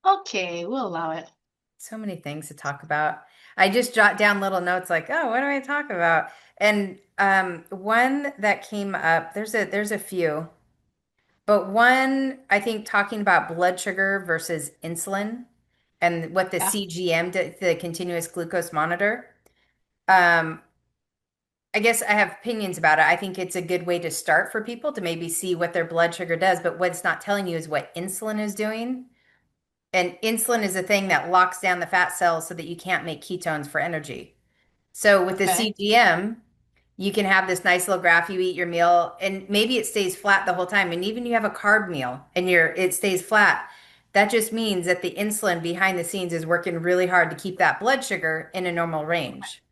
Okay, we'll allow it. So many things to talk about. I just jot down little notes like, oh, what do I talk about? And one that came up, there's a few, but one I think talking about blood sugar versus insulin and what the Yeah. CGM, the continuous glucose monitor. Um, I guess I have opinions about it. I think it's a good way to start for people to maybe see what their blood sugar does, but what it's not telling you is what insulin is doing. And insulin is a thing that locks down the fat cells so that you can't make ketones for energy. So with the Okay. CGM, you can have this nice little graph. You eat your meal, and maybe it stays flat the whole time. And even you have a carb meal and it stays flat. That just means that the insulin behind the scenes is working really hard to keep that blood sugar in a normal range.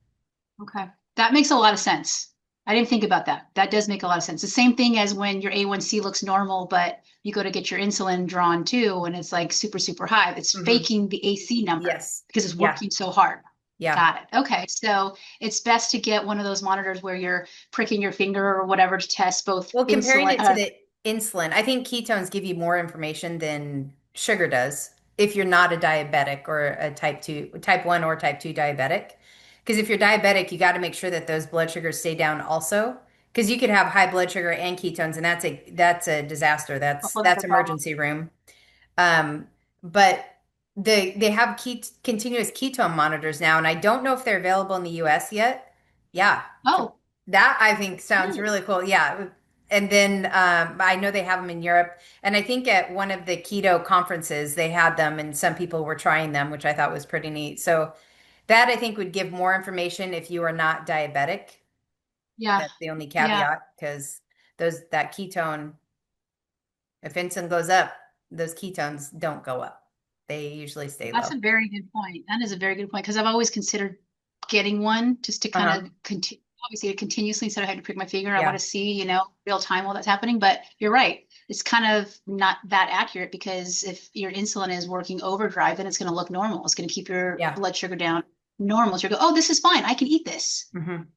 Okay. That makes a lot of sense. I didn't think about that. That does make a lot of sense. The same thing as when your A1C looks normal, but you go to get your insulin drawn too, and it's like super, super high. It's Hmm. faking the AC number Yes. because it's Yeah. working so hard. Yeah. Got it. Okay. So it's best to get one of those monitors where you're pricking your finger or whatever to test both Well, comparing insulin. it to the insulin, I think ketones give you more information than sugar does if you're not a diabetic or a type 1 or type 2 diabetic. Because if you're diabetic, you got to make sure that those blood sugars stay down also. Because you could have high blood sugar and ketones, and that's a disaster. A That's whole that's other problem. emergency room. But they have continuous ketone monitors now, and I don't know if they're available in the US yet. Yeah, Oh, that I think sounds really? really cool. Yeah. And then I know they have them in Europe. And I think at one of the keto conferences, they had them and some people were trying them, which I thought was pretty neat. So that I think would give more information if you are not diabetic. Yeah. That's the only Yeah. caveat because that ketone, if insulin goes up, those ketones don't go up. They usually stay That's low. a very good point. That is a very good point because I've always considered getting one just to kind Uh-huh. of continue, obviously continuously instead of having to prick my finger. I want Yeah. to see, real time while that's happening. But you're right. It's kind of not that accurate because if your insulin is working overdrive, then it's going to look normal. It's going to keep your Yeah. blood sugar down normal. So you go, oh, this is fine. I can eat this. Hmm. And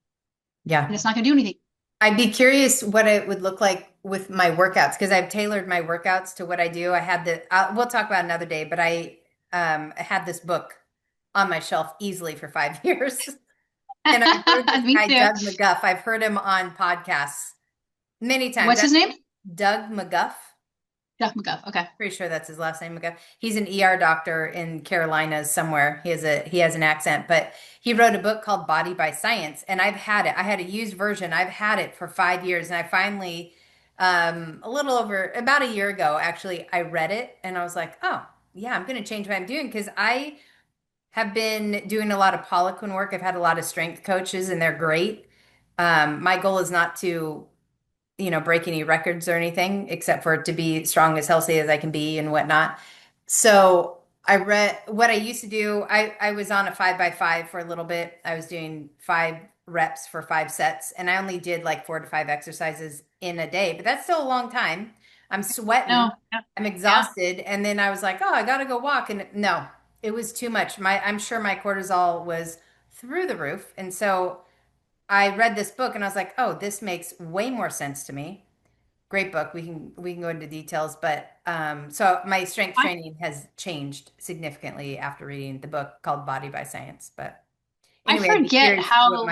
Yeah. it's not going to do anything. I'd be curious what it would look like with my workouts because I've tailored my workouts to what I do. We'll talk about it another day, but I had this book on my shelf easily for 5 years. And I've heard this Me guy, too. Doug McGuff. I've heard him on podcasts many times. What's his name? Doug McGuff. Jeff McGuff. Okay. Pretty sure that's his last name. McGuff. He's an ER doctor in Carolinas somewhere. He has an accent, but he wrote a book called Body by Science, and I've had it. I had a used version. I've had it for 5 years, and I finally, a little over about a year ago, actually, I read it, and I was like, oh yeah, I'm going to change what I'm doing because I have been doing a lot of Poliquin work. I've had a lot of strength coaches, and they're great. My goal is not to break any records or anything, except for to be strong as healthy as I can be and whatnot. So I read what I used to do. I was on a 5 by 5 for a little bit. I was doing 5 reps for 5 sets, and I only did like 4 to 5 exercises in a day, but that's still a long time. I'm sweating, No. Yeah. I'm Yeah. exhausted, and then I was like, oh, I gotta go walk. And no, it was too much. I'm sure my cortisol was through the roof. And so I read this book and I was like, oh, this makes way more sense to me. Great book. We can go into details, but so my strength I, training has changed significantly after reading the book called Body by Science. But I anyway, I'd be forget curious how.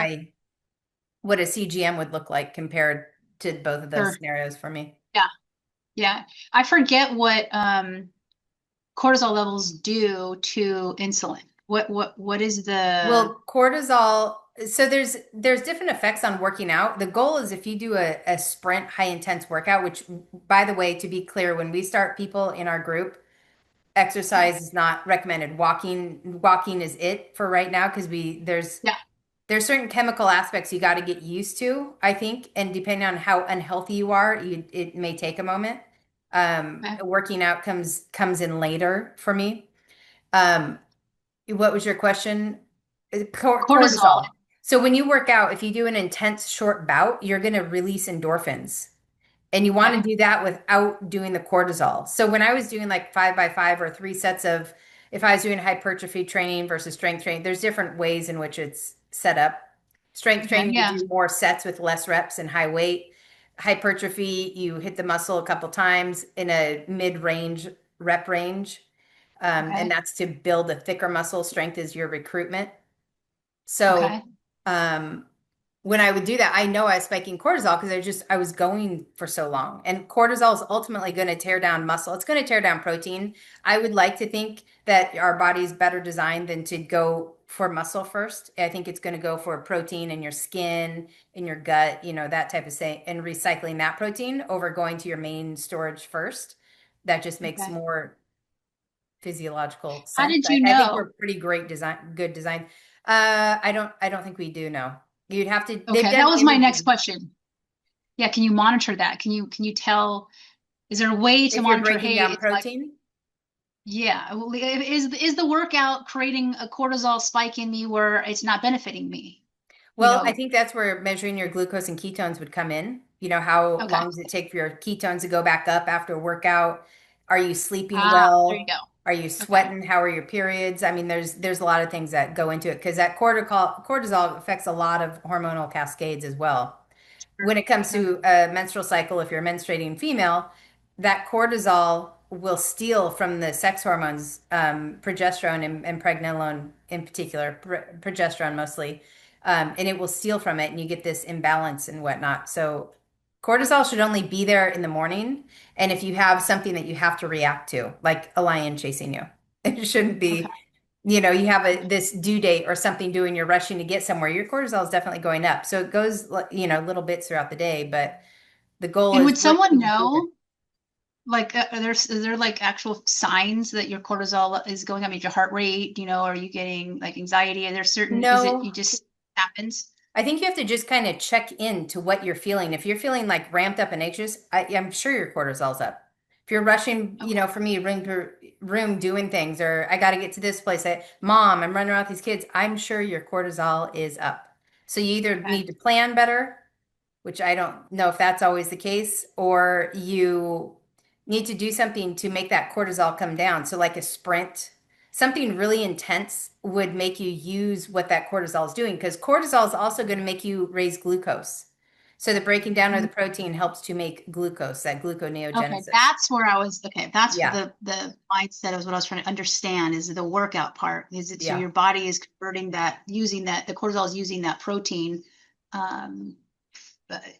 what a CGM would look like compared to both of those Sure. scenarios for me. Yeah. Yeah. I forget what cortisol levels do to insulin. What is the Well, cortisol, so there's different effects on working out. The goal is if you do a sprint high intense workout, which by the way, to be clear, when we start people in our group, exercise is not recommended. Walking is it for right now because we yeah. there's certain chemical aspects you got to get used to, I think, and depending on how unhealthy you are, it may take a moment. Okay. Working out comes in later for me. Um, what was your question? Cortisol. Cortisol. So when you work out, if you do an intense short bout, you're going to release endorphins. And you want to Okay. do that without doing the cortisol. So when I was doing like 5 by 5 or 3 sets of, if I was doing hypertrophy training versus strength training, there's different ways in which it's set up. Strength Okay. training, you Yeah. do more sets with less reps and high weight. Hypertrophy, you hit the muscle a couple times in a mid-range rep range. And Okay. that's to build a thicker muscle. Strength is your recruitment. So Okay. um, when I would do that, I know I was spiking cortisol because I was going for so long. And cortisol is ultimately going to tear down muscle. It's going to tear down protein. I would like to think that our body's better designed than to go for muscle first. I think it's going to go for protein in your skin, in your gut, that type of thing, and recycling that protein over going to your main storage first. That just makes Okay. more physiological How sense. did you I think know? we're pretty great design, good design. I don't think we do know. You'd have to, they've Okay, that done was my next imaging. question. Yeah, can you monitor that? Can you tell, is there a way to If you're monitor, breaking hey, down it's like, protein, yeah, well, is the workout creating a cortisol spike in me where it's not benefiting me? You well, I know, think that's where measuring your glucose and ketones would come in. How okay. long does it take for your ketones to go back up after a workout? Are you sleeping Ah, there you well? go. Are you Okay. sweating? How are your periods? I mean, there's a lot of things that go into it because that cortisol affects a lot of hormonal cascades as well. Sure. When it comes Sure. to a menstrual cycle, if you're a menstruating female, that cortisol will steal from the sex hormones, progesterone and pregnenolone in particular, progesterone mostly, and it will steal from it, and you get this imbalance and whatnot. So cortisol should only be there in the morning, and if you have something that you have to react to, like a lion chasing you, it shouldn't Okay. be. You have this due date or something due and you're rushing to get somewhere, your cortisol is definitely going up. So it goes, little bits throughout the day, but the goal And is would what someone can you do there? know, like, is there like actual signs that your cortisol is going up? I mean, your heart rate, are you getting like anxiety? Are there certain, is it, No, you just happens? I think you have to just kind of check in to what you're feeling. If you're feeling like ramped up and anxious, I'm sure your cortisol's up. If you're rushing, Okay. for me, room to room doing things, or I got to get to this place, Mom, I'm running around with these kids, I'm sure your cortisol is up. So you either Okay. need to plan better, which I don't know if that's always the case, or you need to do something to make that cortisol come down. So, like a sprint, something really intense would make you use what that cortisol is doing because cortisol is also going to make you raise glucose. So, the breaking down of the protein helps to make glucose, that Okay, gluconeogenesis. that's where I was. Okay, that's Yeah, the mindset of what I was trying to understand is the workout part. Is it so yeah. your body is converting that, using that, the cortisol is using that protein um,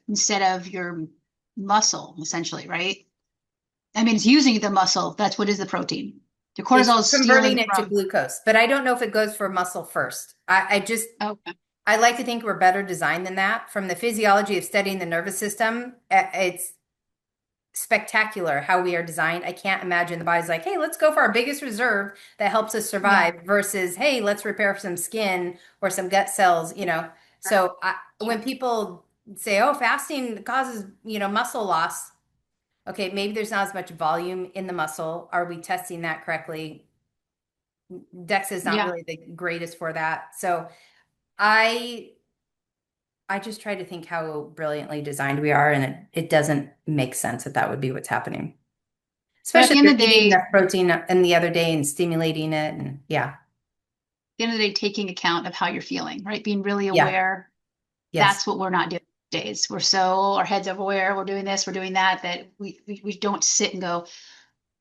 instead of your muscle, essentially, right? I mean, it's using the muscle. That's what is the protein. The It's cortisol is converting stealing it to from. glucose, but I don't know if it goes for muscle first. Okay, I like to think we're better designed than that. From the physiology of studying the nervous system, it's spectacular how we are designed. I can't imagine the body's like, hey, let's go for our biggest reserve that helps us yeah, survive versus, hey, let's repair some skin or some gut cells, sure, So when sure. people say, oh, fasting causes, muscle loss, okay, maybe there's not as much volume in the muscle. Are we testing that correctly? DEXA is not Yeah. really the greatest for that. So I I just try to think how brilliantly designed we are, and it doesn't make sense that that would be what's happening. But at Especially the if end you're of the eating day, enough protein in the other day and stimulating it, and yeah, taking account of how you're feeling, right? Being really yeah, aware. yes. That's what we're not doing these days. We're so our heads everywhere. We're doing this, we're doing that, that we don't sit and go,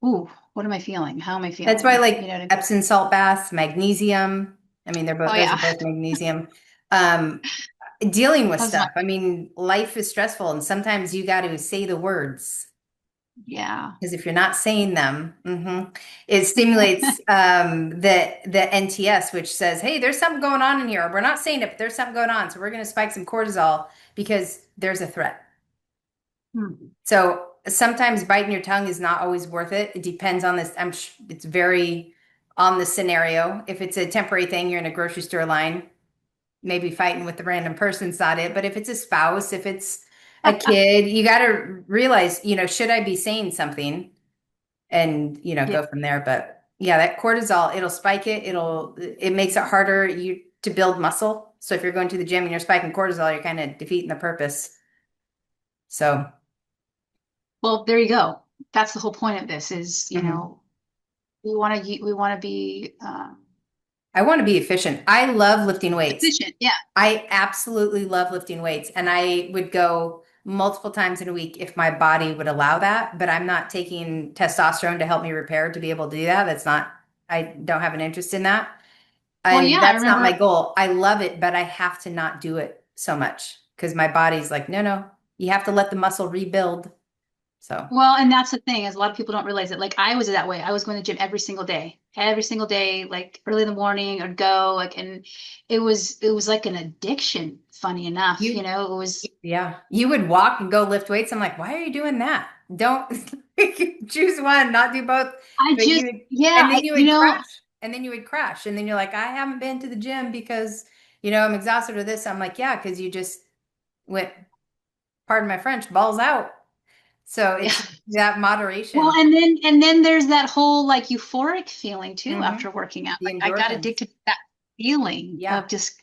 ooh, what am I feeling? How am I That's why I feeling? You know like what I mean? Epsom salt baths, magnesium. I mean, Oh those are yeah. both magnesium. Um, Dealing with That's my, stuff. I mean, life is stressful, and sometimes you got to say the words. yeah. Because if you're not saying them, it stimulates the NTS, which says, "Hey, there's something going on in here. We're not saying it, but there's something going on. So we're going to spike some cortisol because there's a threat." Hmm. So sometimes biting your tongue is not always worth it. It depends on this. It's very on the scenario. If it's a temporary thing, you're in a grocery store line, maybe fighting with the random person's not it. But if it's a spouse, if it's a kid, you got to realize, should I be saying something? And Yeah. go from there. But yeah, that cortisol, it'll spike it. It makes it harder you to build muscle. So if you're going to the gym and you're spiking cortisol, you're kind of defeating the purpose. So Well, there you go. That's the whole point of this is, mhm. we want to be I want to be efficient. I love lifting weights. efficient. Yeah. I absolutely love lifting weights, and I would go multiple times in a week if my body would allow that. But I'm not taking testosterone to help me repair to be able to do that. That's not. I don't have an interest in that. Well, And yeah, I that's not my remember. goal. I love it, but I have to not do it so much because my body's like, no, no, you have to let the muscle rebuild. So, Well, and that's the thing is a lot of people don't realize it. Like I was that way. I was going to the gym every single day, like early in the morning. I'd go like, and it was like an addiction. Funny enough, you, it was. yeah, you would walk and go lift weights. I'm like, why are you doing that? Don't choose one, not do both. I But just, you would, yeah, and then you would crash, and then you would crash, and then you're like, I haven't been to the gym because, I'm exhausted or this. I'm like, yeah, because you just went, pardon my French, balls out. So yeah. it's that Well, moderation. and then there's that whole like euphoric feeling too Hmm. after working out. The Like I got endorphins. addicted to that feeling Yeah. of just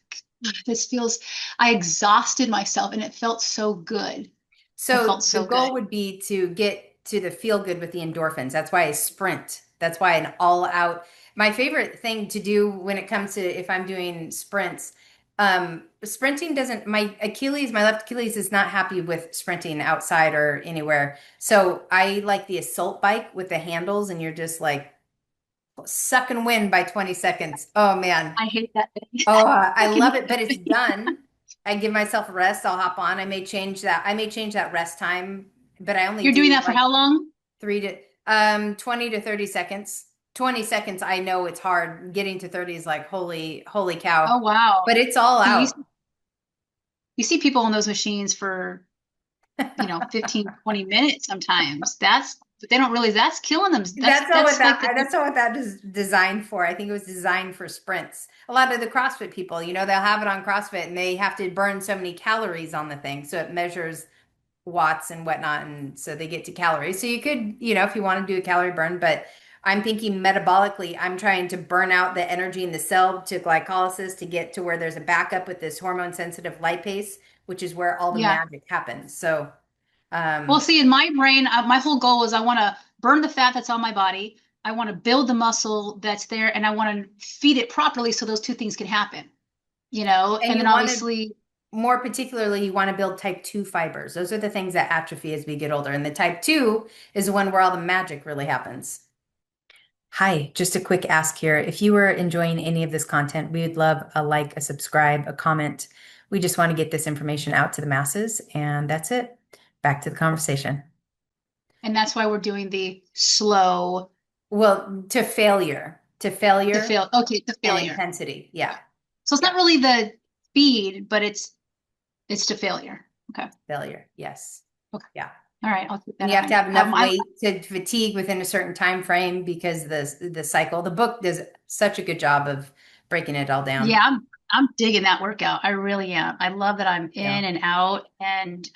this feels. I exhausted myself, and it felt so good. It So felt the so good. goal would be to get to the feel good with the endorphins. That's why I sprint. That's why an all out. My favorite thing to do when it comes to if I'm doing sprints, sprinting doesn't, my left Achilles is not happy with sprinting outside or anywhere. So I like the assault bike with the handles and you're just like sucking wind by 20 seconds. Oh man. I hate that thing. Oh, I I can love hate it, but that it's thing. done. I give myself a rest. I'll hop on. I may change that. I may change that rest time, but I only You're doing do that for like how long? 20 to 30 seconds. 20 seconds, I know it's hard. Getting to 30 is like holy cow. Oh wow. But it's all See, out. you see people on those machines for, 15, 20 minutes sometimes. But they don't realize that's killing them. That's like the That's not what that is designed for. I think it was designed for sprints. A lot of the CrossFit people, they'll have it on CrossFit and they have to burn so many calories on the thing. So it measures watts and whatnot. And so they get to calories. So you could, if you want to do a calorie burn, but I'm thinking metabolically, I'm trying to burn out the energy in the cell to glycolysis to get to where there's a backup with this hormone sensitive lipase, which is where all the yeah. magic happens. So, Well, um, see, in my brain, my whole goal is I want to burn the fat that's on my body. I want to build the muscle that's there, and I want to feed it properly so those two things can happen. and And then you want to, obviously, more particularly, you want to build type 2 fibers. Those are the things that atrophy as we get older. And the type 2 is the one where all the magic really happens. Hi, just a quick ask here. If you were enjoying any of this content, we would love a like, a subscribe, a comment. We just want to get this information out to the masses, and that's it. Back to the conversation. and that's why we're doing the slow Well, to to failure fail. Okay, to and failure. intensity. Yeah, So it's yeah, not really the speed, but it's to failure. Okay. failure. Yes. Okay. Yeah. All right. I'll keep And that you in have to mind. have enough weight to fatigue within a certain time frame because the cycle. The book does such a good job of breaking it all down. Yeah, I'm digging that workout. I really am. I love that I'm Yeah. in and out, and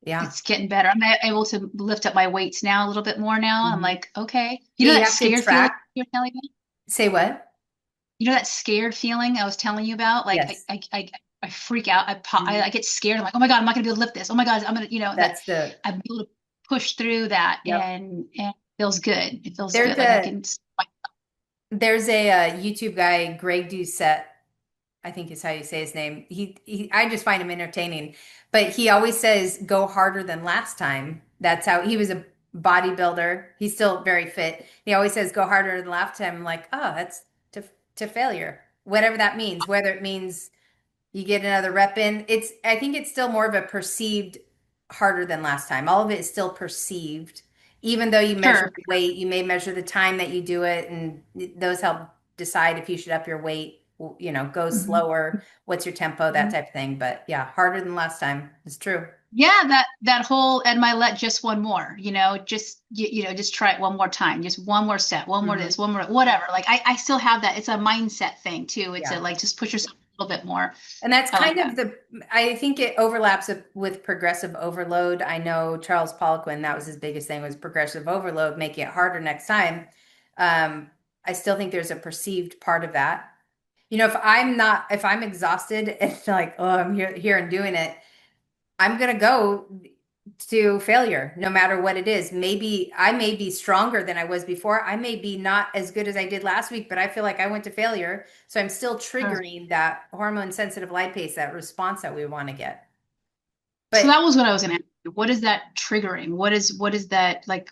Yeah. it's getting better. I'm able to lift up my weights now a little bit more now. I'm Mhm. like, okay. Yeah, you That have to scared feeling track. you're telling me? Say what? That scared feeling I was telling you about? Like Yes. I freak out. I Mhm. get scared. I'm like, oh my God, I'm not gonna be able to lift this. Oh my God, I'm gonna, that That's the, I'm able to push through that, yep. and it feels good. It feels There's good. Like I a, can, there's a, YouTube guy, Greg Doucette, I think is how you say his name. I just find him entertaining, but he always says, go harder than last time. That's how he was a bodybuilder. He's still very fit. He always says, go harder than last time. I'm like, oh, that's to failure, whatever that means, whether it means you get another rep in. I think it's still more of a perceived harder than last time. All of it is still perceived. Even though you measure sure. the weight, you may measure the time that you do it, and those help decide if you should up your weight, go Mhm. slower, what's your tempo, that Mhm. type of thing. But yeah, harder than last time is true. Yeah, that whole and my let just one more, just try it one more time, just one more set, one more Hmm. this, one more whatever. Like I still have that. It's a mindset thing too. It's a Yeah. like just push yourself a little bit more. And that's I like kind that. of I think it overlaps with progressive overload. I know Charles Poliquin, that was his biggest thing was progressive overload, making it harder next time. Um, I still think there's a perceived part of that. If I'm exhausted and like, oh, I'm here and doing it, I'm gonna go to failure, no matter what it is. Maybe I may be stronger than I was before. I may be not as good as I did last week, but I feel like I went to failure. So I'm still Sure. triggering that hormone sensitive lipase, that response that we want to get. So But that was what I was gonna ask you. What is that triggering? What is that like?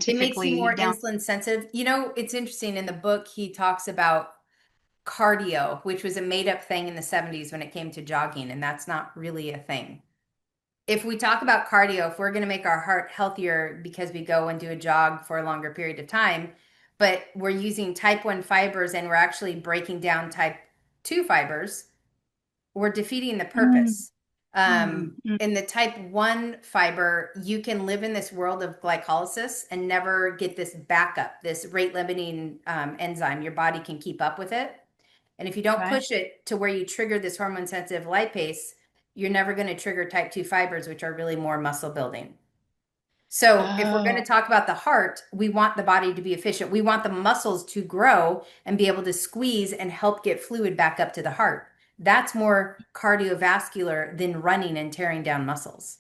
It makes you scientifically more down. insulin sensitive. You know, it's interesting in the book, he talks about cardio, which was a made up thing in the 70s when it came to jogging, and that's not really a thing. If we talk about cardio, if we're going to make our heart healthier because we go and do a jog for a longer period of time, but we're using type 1 fibers and we're actually breaking down type 2 fibers, we're defeating the Mm, purpose. mm, mm. In the type 1 fiber, you can live in this world of glycolysis and never get this backup, this rate limiting enzyme. Your body can keep up with it. And if you don't Okay. push it to where you trigger this hormone sensitive lipase, you're never going to trigger type 2 fibers, which are really more muscle building. So, if we're going to Oh, talk about the heart, we want the body to be efficient. We want the muscles to grow and be able to squeeze and help get fluid back up to the heart. That's more cardiovascular than running and tearing down muscles.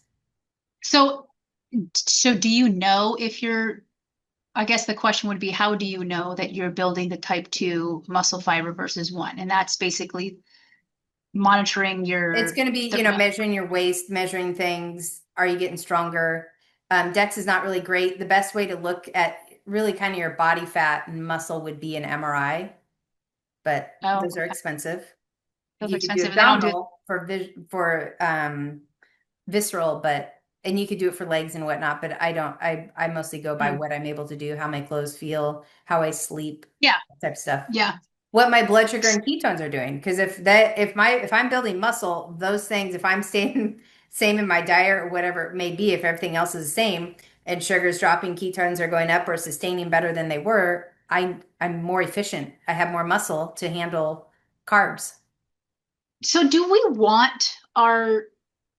so so do you know if you're, I guess the question would be, how do you know that you're building the type 2 muscle fiber versus one? And that's basically monitoring It's your going to be, you know, measuring your waist, measuring things. Are you getting stronger? Dex is not really great. The best way to look at really kind of your body fat and muscle would be an MRI, but oh, those are okay. expensive. Those are You could do expensive. They don't do, abdominal for visceral, but and you could do it for legs and whatnot, but I don't. I mostly go by mm, what I'm able to do, how my clothes feel, how I sleep, yeah, that type of stuff. yeah. What my blood sugar and ketones are doing. Because if I'm building muscle, those things, if I'm staying same in my diet or whatever it may be, if everything else is the same and sugar's dropping, ketones are going up or sustaining better than they were, I'm more efficient. I have more muscle to handle carbs. So do we want our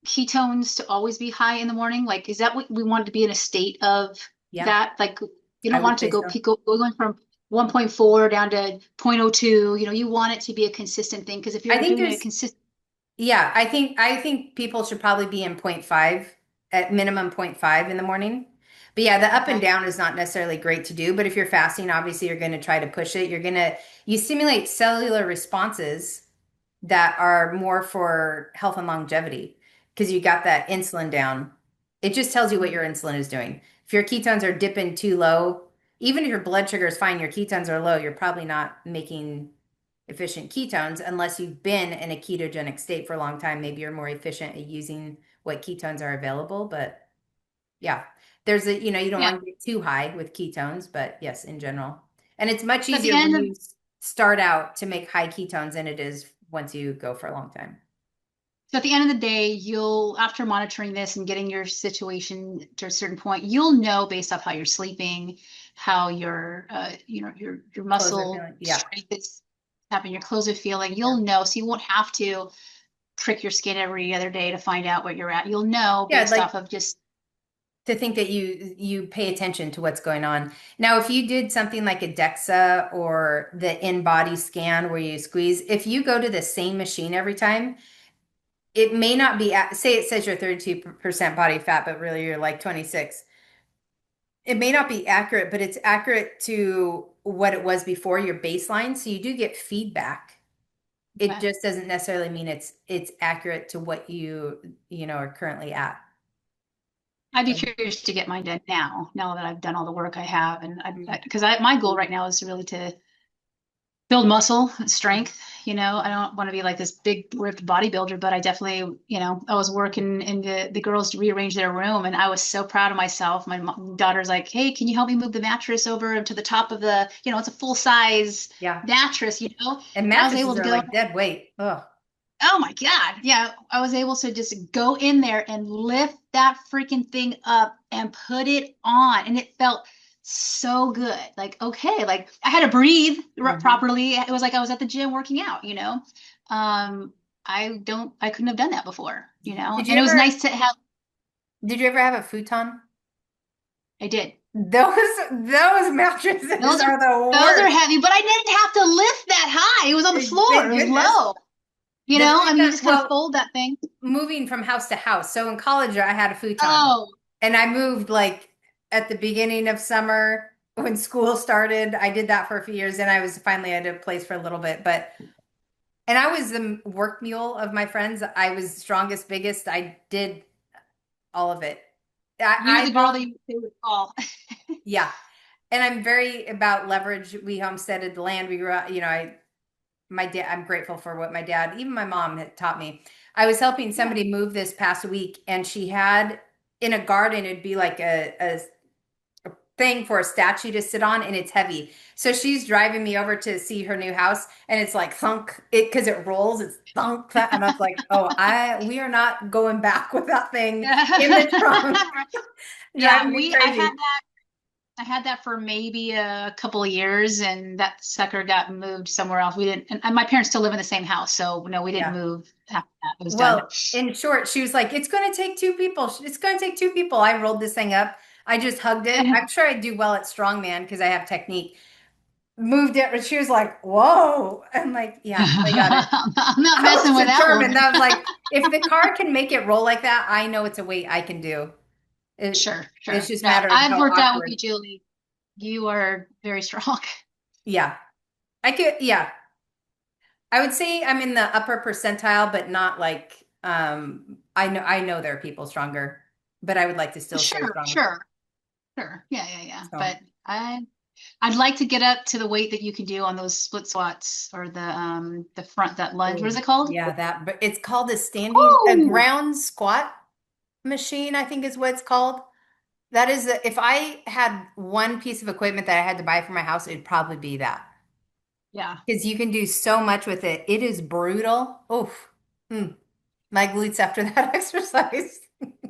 ketones to always be high in the morning? Like, is that what we want to be in a state of Yeah, that? Like, you I don't would want to say go so. peak, going from 1.4 down to zero point 0.02. You want it to be a consistent thing. Because if I you're think doing a there's consistent, Yeah, I think people should probably be in point 0.5 at minimum point 0.5 in the morning. But yeah, the up and okay, down is not necessarily great to do, but if you're fasting, obviously you're going to try to push it. You stimulate cellular responses that are more for health and longevity because you got that insulin down. It just tells you what your insulin is doing. If your ketones are dipping too low, even if your blood sugar is fine, your ketones are low, you're probably not making efficient ketones unless you've been in a ketogenic state for a long time. Maybe you're more efficient at using what ketones are available. But yeah, you don't yeah. want to get too high with ketones, but yes, in general. And it's much So at the easier end when of you start out to make high ketones than it is once you go for a long time. So at the end of the day, you'll, after monitoring this and getting your situation to a certain point, you'll know based off how you're sleeping, how your, your Clothes are muscle feeling, yeah. strength is happening, your clothes are feeling. Yeah. You'll know, so you won't have to prick your skin every other day to find out what you're at. You'll know Yeah, I'd based like off of just, to think that you pay attention to what's going on. Now, if you did something like a DEXA or the in-body scan where you squeeze, if you go to the same machine every time, it may not be, say it says you're 32% body fat, but really you're like 26. It may not be accurate, but it's accurate to what it was before your baseline. So you do get feedback. It okay. just doesn't necessarily mean it's accurate to what you are currently at. I'd be So, curious to get mine done now that I've done all the work I have. And mm, because my goal right now is really to build muscle strength. I don't want to be like this big ripped bodybuilder, but I definitely, I was working and the girls rearranged their room and I was so proud of myself. My daughter's like, hey, can you help me move the mattress over to the top of it's a full size yeah. mattress. And And I was able mattresses to are go, like dead weight. Oh, oh my God. Yeah. I was able to just go in there and lift that freaking thing up and put it on. And it felt so good. Like, okay, like I had to breathe hmm. properly. It was like I was at the gym working out. Um, I couldn't have done that before. Did you And it was ever nice to have, did you ever have a futon? I did. Those mattresses Those are, are the those are worst. heavy, but I didn't have to lift that high. It was on the floor. It Thank was goodness. low. The I mean, you futon, just kind of well, fold that thing. moving from house to house. So in college, I had a futon, Oh, and I moved like at the beginning of summer when school started. I did that for a few years, and I was finally at a place for a little bit. And I was the work mule of my friends. I was strongest, biggest. I did all of it. You're the I've girl that all, they would call. yeah. And I'm very about leverage. We homesteaded the land. We grew up, my dad, I'm grateful for what my dad, even my mom had taught me. I was helping Yeah. somebody move this past week, and she had in a garden, it'd be like a thing for a statue to sit on, and it's heavy. So she's driving me over to see her new house, and it's like thunk it because it rolls, it's thunk that, and I was like, oh, we are not going back with that thing in the trunk. Yeah, Driving me I crazy. had that for maybe a couple of years, and that sucker got moved somewhere else. We didn't, and my parents still live in the same house, so no, we didn't Yeah. move after that. It was done. Well, in short, she was like, it's going to take two people. It's going to take two people. I rolled this thing up. I just hugged it. I'm sure I do well at strongman because I have technique. Moved it, but she was like, whoa. I'm like, yeah, I got it. I'm not I was messing with that determined. woman. I was like, if the car can make it roll like that, I know it's a weight I can do. Sure, It's sure. just a No, matter of I've how worked out with you, awkward. Julie. You are very strong. Yeah. I could, yeah. I would say I'm in the upper percentile, but not like, I know there are people stronger, but I would like to still stay Sure, strong. sure, sure. Yeah, yeah, yeah. So. But I'd like to get up to the weight that you can do on those split squats or the front, that lunge. What is Ooh, it called? yeah, but it's called a Oh, ground squat machine, I think is what it's called. That is, if I had one piece of equipment that I had to buy for my house, it'd probably be that. yeah. Because you can do so much with it. It is brutal. Oof. Mm. My glutes after that exercise.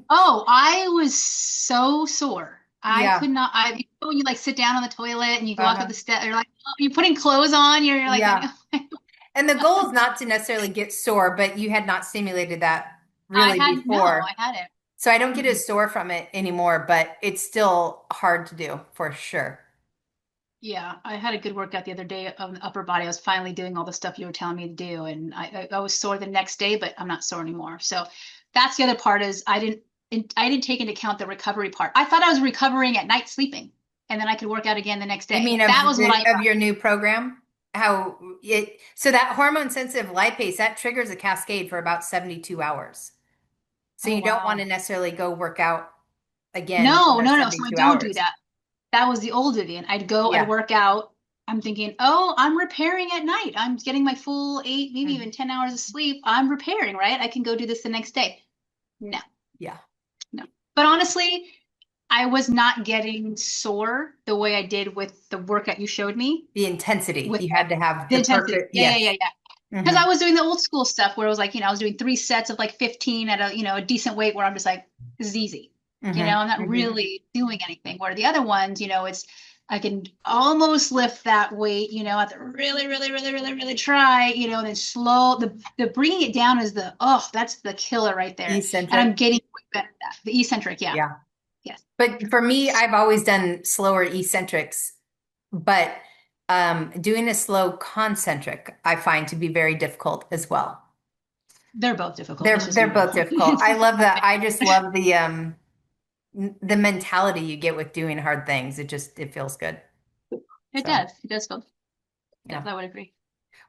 Oh, I was so sore. I Yeah. could not. When you like sit down on the toilet and you walk up Uh-huh. the step, you're like, oh, you're putting clothes on. You're like, Yeah. I And the goal is not to necessarily get sore, but you had not stimulated that I really had no, before. I had it. So I don't get Mm-mm. as sore from it anymore, but it's still hard to do for sure. Yeah, I had a good workout the other day on the upper body. I was finally doing all the stuff you were telling me to do, and I was sore the next day, but I'm not sore anymore. So that's the other part is I didn't take into account the recovery part. I thought I was recovering at night sleeping, and then I could work out again the next You day. mean That was what I of thought. your new program? How it so that hormone sensitive lipase that triggers a cascade for about 72 hours. So Oh you don't want wow. to necessarily go work out again within No, those no, no. So I 72 don't do hours. that. That was the old Vivian. I'd Yeah. work out. I'm thinking, oh, I'm repairing at night. I'm getting my full 8, maybe even Mhm. 10 hours of sleep. I'm repairing, right? I can go do this the next day. No, Yeah. no. But honestly, I was not getting sore the way I did with the workout you showed me The intensity. with You had to have the the intensity. perfect, Yeah, yeah, yes. yeah, yeah. Because Hmm. I was doing the old school stuff where it was like, I was doing 3 sets of like 15 at a decent weight where I'm just like, this is easy. Hmm. I'm not Hmm. really doing anything. Where the other ones, it's I can almost lift that weight, I have to really, really, really, really, really try, and then slow the bringing it down is that's the killer right there. And I'm Eccentric. getting way better at that. The eccentric, yeah. Yeah. Yes. But for me, I've always done slower eccentrics, but doing a slow concentric, I find to be very difficult as well. They're both difficult. Let's They're just they're be real. both difficult. I love that. I just love the mentality you get with doing hard things. It feels good. It So, does. It does feel. Yes, yeah. I would agree.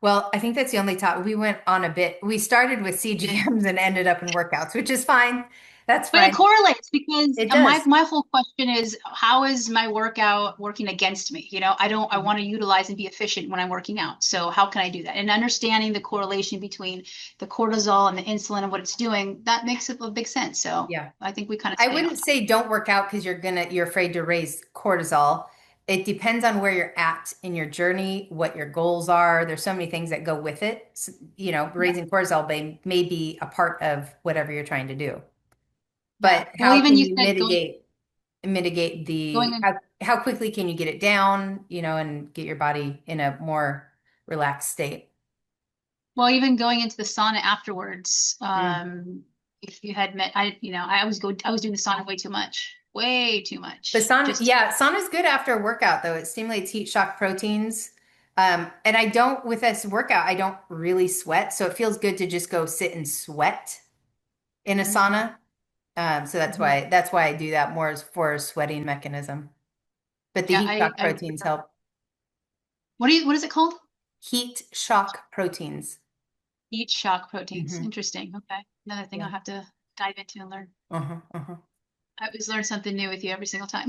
Well, I think that's the only topic. We went on a bit. We started with We did. CGMs and ended up in workouts, which is fine. That's But it fine. correlates because It my does. my whole question is how is my workout working against me? I Mhm. want to utilize and be efficient when I'm working out. So how can I do that? And understanding the correlation between the cortisol and the insulin and what it's doing, that makes a big sense. So Yeah. I think we kind of I stay on wouldn't top. say don't work out because you're afraid to raise cortisol. It depends on where you're at in your journey, what your goals are. There's so many things that go with it. Yeah. Raising cortisol may be a part of whatever you're trying to do. Yeah. But Well, how even can you you said mitigate going the in, how quickly can you get it down, and get your body in a more relaxed state? well, even going into the sauna afterwards, Mm. if you had met I was doing the sauna way too much. Way too But much. Just yeah, sauna's good after a workout though. It stimulates heat shock proteins. And with this workout, I don't really sweat. So it feels good to just go sit and sweat in a Mhm, sauna. So that's mhm. why I do that more as for a sweating mechanism. But the Yeah, heat shock I proteins help. what is it called? Heat shock proteins. Eat shock proteins. Hmm. Interesting. Okay. Another thing Yeah. I'll have to dive into and learn. Uh-huh, uh-huh. I always learn something new with you every single time,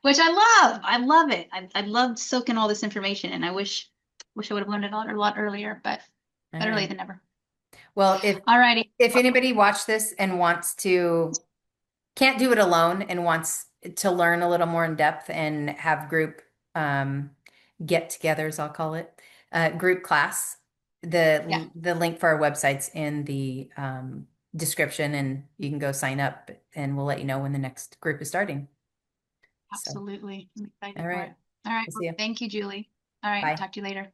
which I love. I love it. I love soaking all this information, and wish I would have learned it a lot earlier, but All better late right. than never. Well, All righty. if anybody watched this and wants to can't do it alone and wants to learn a little more in depth and have group um, get-togethers, I'll call it, group class, Yeah, the link for our website's in the description, and you can go sign up, and we'll let you know when the next group is starting. So, absolutely. I'm excited all for it. right. All right. We'll see Well, you. thank you, Julie. All right. Bye. Talk to you later.